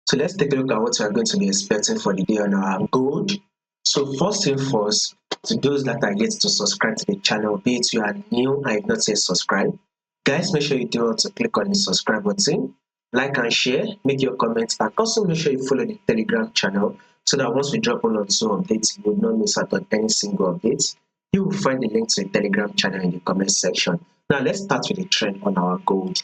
So let's take a look at what we are going to be expecting for the day on our gold. So first thing first, to those that are yet to subscribe to the channel, be it you are new and you've not yet subscribed, guys, make sure you do want to click on the subscribe button, like and share, make your comments, and also make sure you follow the Telegram channel so that once we drop one or two updates, you will not miss out on any single update. You will find the link to the Telegram channel in the comment section. Now let's start with the trend on our gold.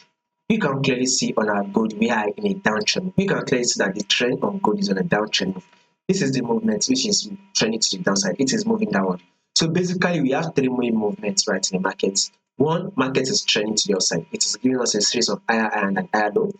You can clearly see on our gold we are in a downtrend. You can clearly see that the trend on gold is on a downtrend. This is the movement which is trending to the downside. It is moving downward. So basically we have three main movements right in the market. One, market is trending to the upside. It is giving us a series of higher high and higher low.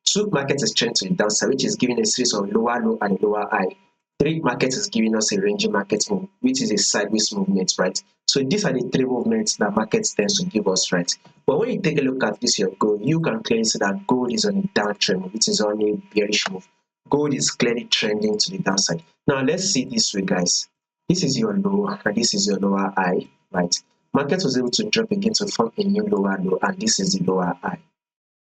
Two, market is trending to the downside, which is giving a series of lower low and lower high. Three, market is giving us a ranging market move, which is a sideways movement, right? So these are the three movements that market tends to give us, right? But when you take a look at this your gold, you can clearly see that gold is on a downtrend, which is on a bearish move. Gold is clearly trending to the downside. Now let's see this way, guys. This is your low and this is your lower high, right? Market was able to drop again to form a new lower low, and this is the lower high.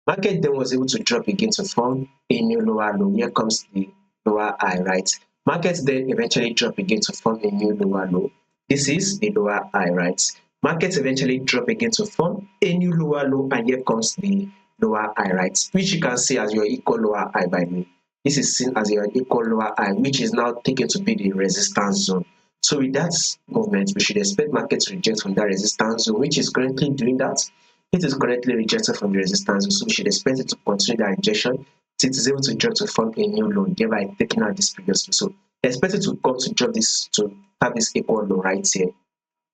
Market then was able to drop again to form a new lower low. Here comes the lower high, right? Market then eventually drop again to form a new lower low. This is the lower high, right? Market eventually drop again to form a new lower low, and here comes the lower high, right? Which you can see as your equal lower high by me. This is seen as your equal lower high, which is now taken to be the resistance zone. So with that movement, we should expect market to reject from that resistance zone, which is currently doing that. It is currently rejected from the resistance zone, so we should expect it to continue that rejection till it is able to drop to form a new low, thereby taking out this previous low. So expect it to come to drop this to have this equal low right here.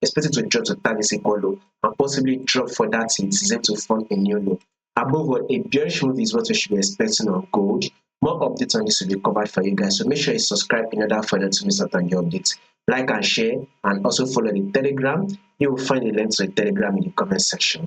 Expect it to drop to tap this equal low and possibly drop for that till it is able to form a new low. Above all, a bearish move is what we should be expecting on gold. More updates on this will be covered for you guys, so make sure you subscribe in order for them to miss out on the updates. Like and share, and also follow the Telegram. You will find the link to the Telegram in the comment section.